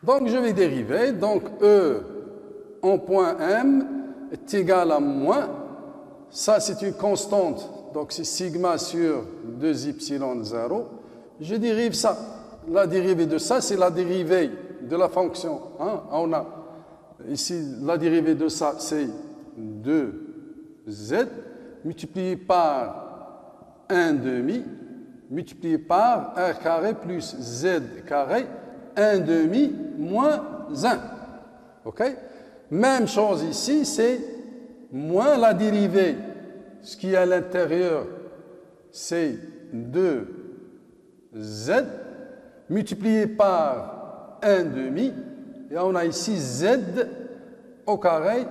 Donc, je vais dériver. Donc, E en point M est égal à moins. Ça, c'est une constante. Donc, c'est sigma sur 2y0. Je dérive ça. La dérivée de ça, c'est la dérivée de la fonction. Hein? On a ici, la dérivée de ça, c'est 2z multiplié par 1 demi multiplié par r carré plus z carré 1 demi moins 1. OK? Même chose ici, c'est moins la dérivée. Ce qui est à l'intérieur, c'est 2z multiplié par 1 demi. Et on a ici z au carré,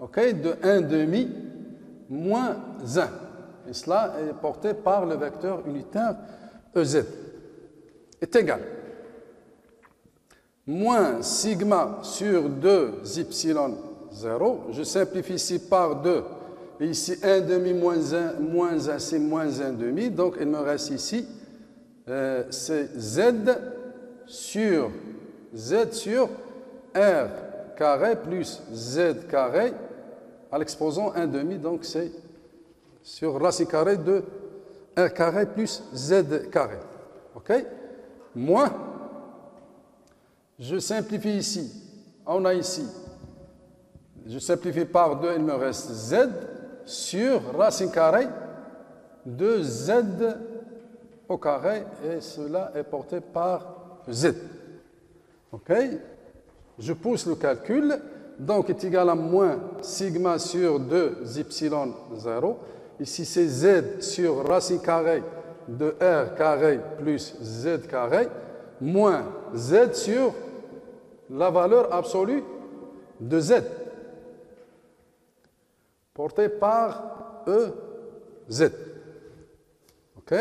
okay, de 1 demi moins 1. Et cela est porté par le vecteur unitaire EZ. Est égal. Moins sigma sur 2y0. Je simplifie ici par 2. Et ici 1 demi moins 1, c'est moins 1 demi. Donc il me reste ici, c'est z sur r carré plus z carré à l'exposant 1 demi. Donc c'est sur racine carrée de r carré plus z carré. OK? Moins, je simplifie ici. On a ici, je simplifie par 2, il me reste z sur racine carrée de z au carré, et cela est porté par z. OK? Je pousse le calcul, donc est égal à moins sigma sur 2y0. Ici, c'est z sur racine carrée de r carré plus z carré, moins z sur la valeur absolue de z, portée par EZ. OK?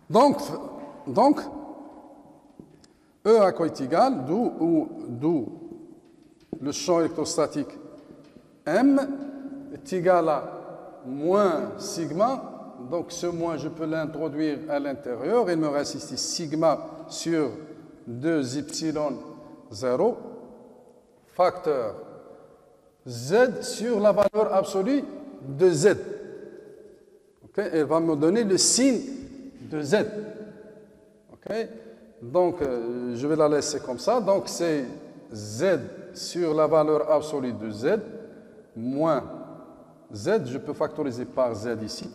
Donc, E à quoi est égal, d'où le champ électrostatique M est égal à moins sigma. Donc ce moins, je peux l'introduire à l'intérieur. Il me reste ici sigma sur 2y0 facteur z sur la valeur absolue de z. Okay? Elle va me donner le signe de z. Okay? Donc, je vais la laisser comme ça. Donc, c'est z sur la valeur absolue de z moins z. Je peux factoriser par z ici.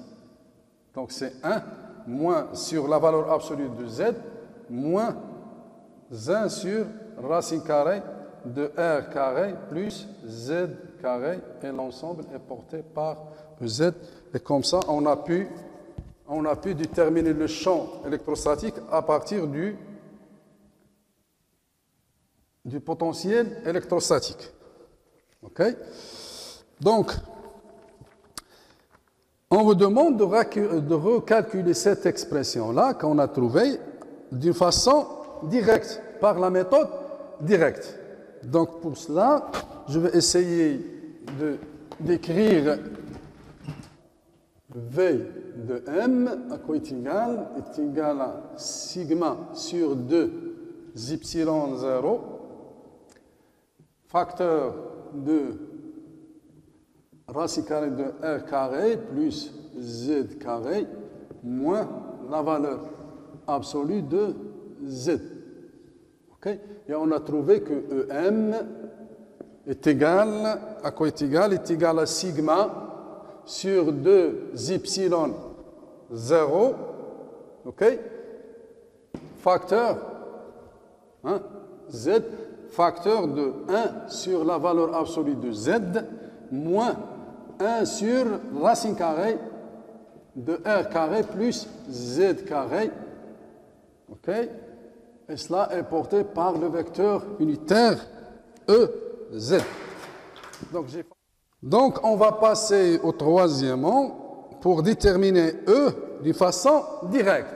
Donc, c'est 1 moins sur la valeur absolue de z moins 1 sur racine carrée de r carré plus z carré. Et l'ensemble est porté par z. Et comme ça, on a pu déterminer le champ électrostatique à partir du potentiel électrostatique. OK? Donc, on vous demande de recalculer cette expression-là qu'on a trouvée d'une façon directe, par la méthode directe. Donc, pour cela, je vais essayer d'écrire V de M à quoi est égal à sigma sur 2 y0 facteur de racine carrée de r carré plus z carré moins la valeur absolue de z. Okay? Et on a trouvé que EM est égal à quoi est égal à sigma sur 2y0, OK? Facteur, hein, z, facteur de 1 sur la valeur absolue de z, moins 1 sur racine carrée de r carré plus z carré, OK? Et cela est porté par le vecteur unitaire EZ. Donc, on va passer au troisièmement pour déterminer E d'une façon directe.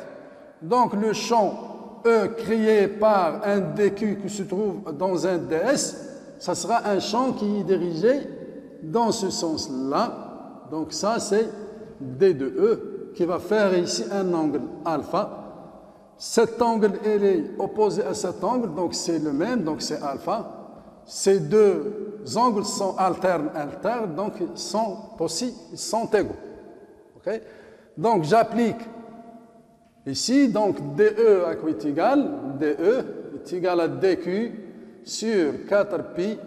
Donc, le champ E créé par un dq qui se trouve dans un ds, ça sera un champ qui est dirigé dans ce sens-là. Donc, ça, c'est D de E, qui va faire ici un angle alpha. Cet angle, il est opposé à cet angle, donc c'est le même, donc c'est alpha. Ces deux angles sont alternes, donc ils sont égaux. Okay? Donc j'applique ici, donc DE à quoi est égal? DE est égal à DQ sur 4pi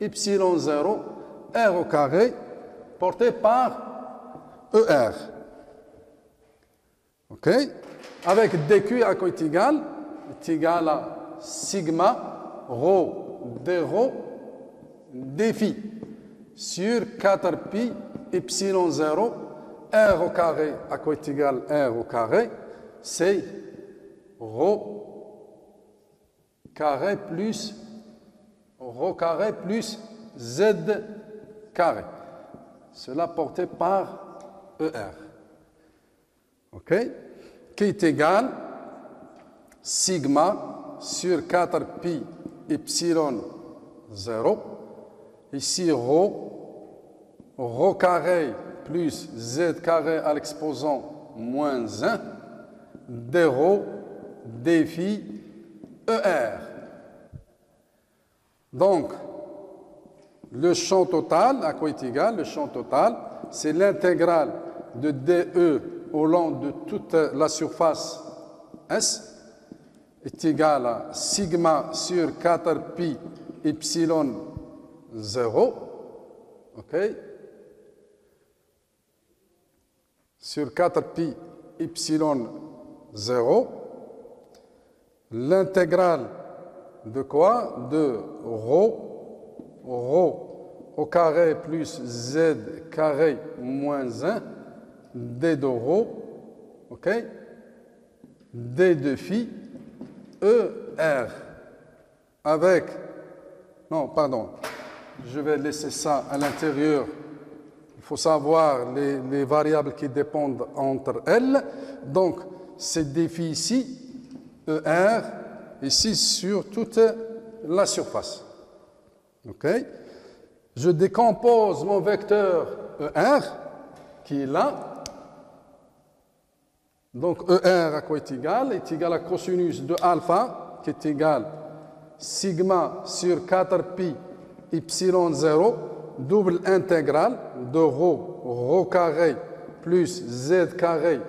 epsilon 0 R au carré porté par ER. OK? Avec DQ à quoi est égal à sigma rho d rho d phi sur 4pi epsilon 0 R au carré à quoi est égal R au carré, c'est rho carré plus Z carré. Cela porté par ER. OK? Qui est égal sigma sur 4pi epsilon 0. Ici, rho carré plus Z carré à l'exposant moins 1, d rho, d phi, ER. Donc, le champ total, à quoi est égal? Le champ total, c'est l'intégrale de DE au long de toute la surface S est égal à sigma sur 4pi epsilon 0, OK, sur 4pi epsilon 0, l'intégrale de quoi? De rho au carré plus Z carré moins 1, D de rho, OK, D de phi, ER, avec, non, pardon, je vais laisser ça à l'intérieur. Il faut savoir les variables qui dépendent entre elles. Donc, c'est D phi ici, ER, ici sur toute la surface. OK? Je décompose mon vecteur ER, qui est là. Donc, ER à quoi est égal? Est égal à cosinus de alpha, qui est égal sigma sur 4pi epsilon 0, double intégrale de rho carré plus Z carré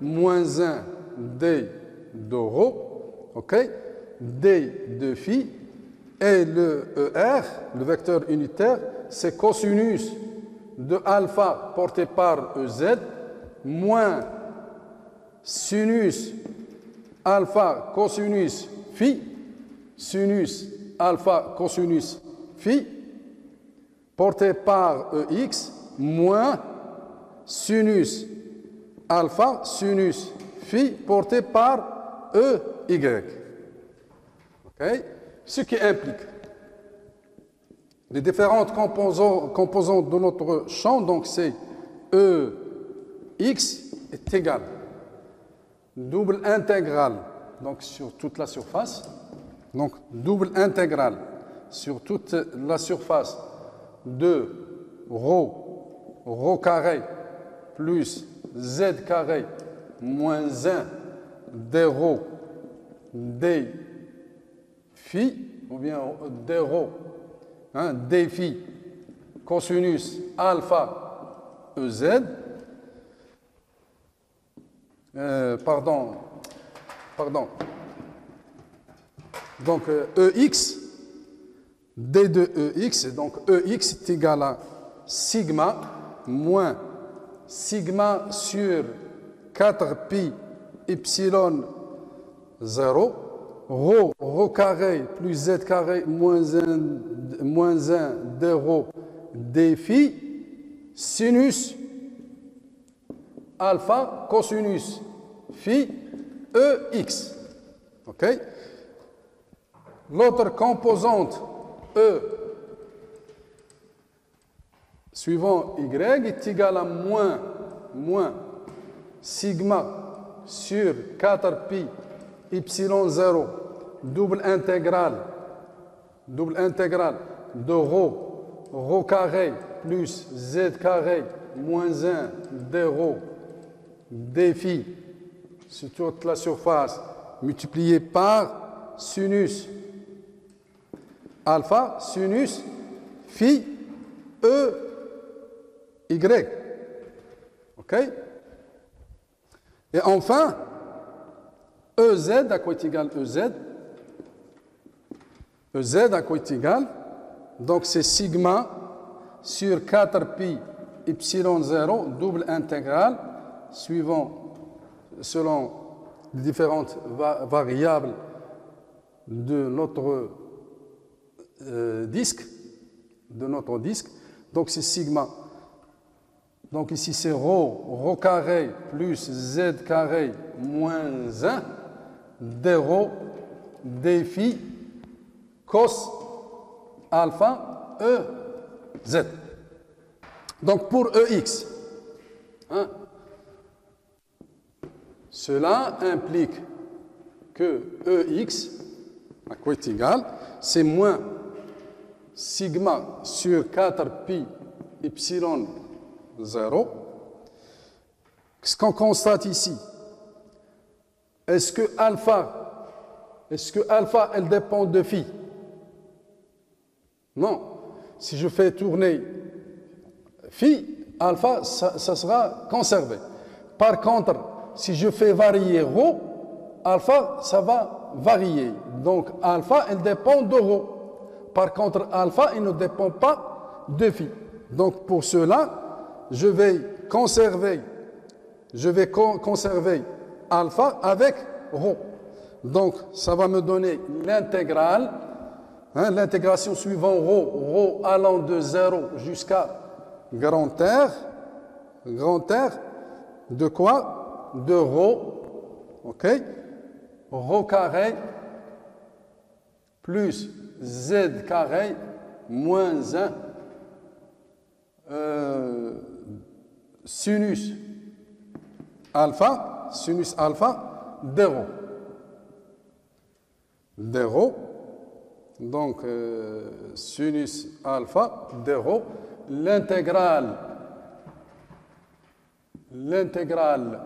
moins 1 D de rho, OK? D de phi, et le ER, le vecteur unitaire, c'est cosinus de alpha porté par EZ moins sinus alpha cosinus phi, sinus alpha cosinus phi, porté par EX, moins sinus alpha sinus phi, porté par EY. OK? Ce qui implique les différentes composantes de notre champ, donc c'est EX est égal double intégrale, donc sur toute la surface, donc double intégrale sur toute la surface de rho carré plus Z carré moins 1 d rho d phi, ou bien d rho, d phi cosinus alpha EZ, pardon. Donc EX, D de EX, donc EX est égal à sigma moins sigma sur 4pi epsilon 0, rho carré plus Z carré moins 1 d rho d phi sinus alpha cosinus phi EX. OK? L'autre composante E suivant Y est égal à moins sigma sur 4pi epsilon 0 double intégrale de rho carré plus Z carré moins 1 d rho d phi sur toute la surface multiplié par sinus alpha sinus phi e y. OK? Et enfin, EZ à quoi est égal EZ? EZ à quoi est égal? Donc c'est sigma sur 4pi epsilon 0 double intégrale selon les différentes variables de notre disque. Donc c'est sigma. Donc ici c'est rho carré plus z carré moins 1 d rho d phi cos alpha e z. Donc pour EX, hein, cela implique que EX, à quoi est égal, c'est moins sigma sur 4pi epsilon 0. Ce qu'on constate ici, est-ce que alpha, elle dépend de phi? Non. Si je fais tourner phi, alpha, ça sera conservé. Par contre, si je fais varier rho, alpha, ça va varier. Donc, alpha, elle dépend de rho. Par contre, alpha, il ne dépend pas de phi. Donc, pour cela, je vais conserver alpha avec rho. Donc, ça va me donner l'intégrale, hein, l'intégration suivant rho allant de 0 jusqu'à grand R, de quoi? De rho, ok? Rho carré plus z carré moins 1 sinus alpha d rho. Donc sinus alpha d rho, l'intégrale de l'intégrale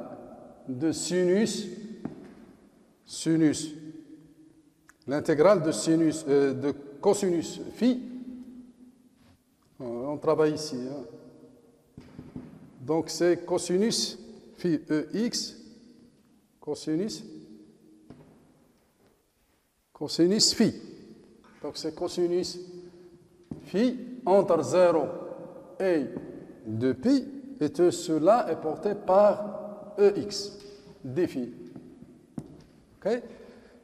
de cosinus phi. On travaille ici, hein. Donc c'est cosinus phi EX, cosinus phi. Donc c'est cosinus phi entre 0 et 2pi, et tout cela est porté par EX, d phi. Okay?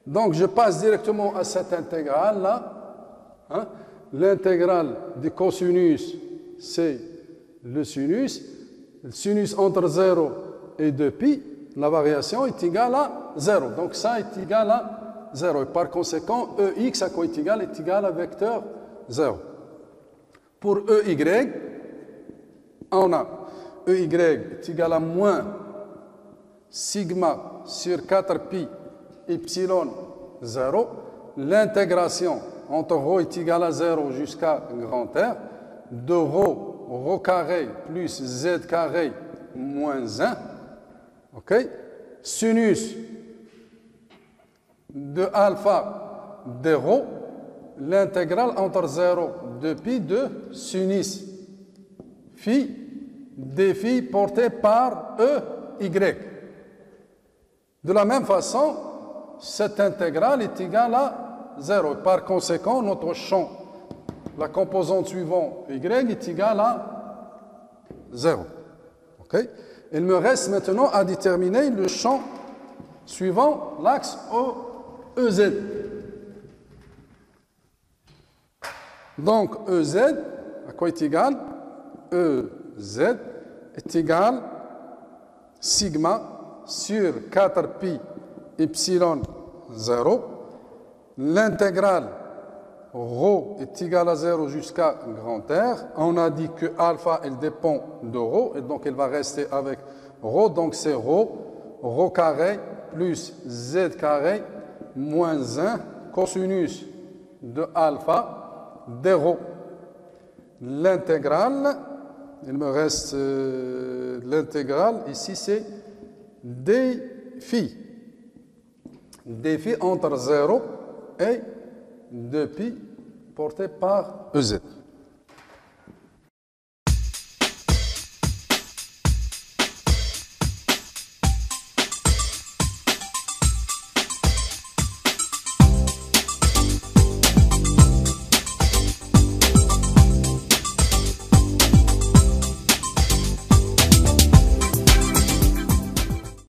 Donc je passe directement à cette intégrale-là. Hein? L'intégrale du cosinus, c'est le sinus. Le sinus entre 0 et 2pi, la variation est égale à 0. Donc ça est égal à 0. Et par conséquent, EX à quoi est égal à vecteur 0. Pour EY, on a EY est égal à moins sigma sur 4pi epsilon 0. L'intégration entre rho est égal à 0 jusqu'à grand R de rho carré plus z carré moins 1. OK? Sinus de alpha de rho, l'intégrale entre 0 de pi de sinus phi d phi porté par EY. De la même façon, cette intégrale est égale à 0. Par conséquent, notre champ, la composante suivante y est égale à 0. Okay? Il me reste maintenant à déterminer le champ suivant l'axe EZ. Donc EZ, à quoi est égal? EZ est égal sigma sur 4pi epsilon 0. L'intégrale rho est égale à 0 jusqu'à grand R. On a dit que alpha, elle dépend de rho, et donc elle va rester avec rho. Donc c'est rho carré plus z carré moins 1 cosinus de alpha d rho. L'intégrale Il me reste l'intégrale. Ici, c'est défi. Défi entre 0 et 2pi porté par EZ.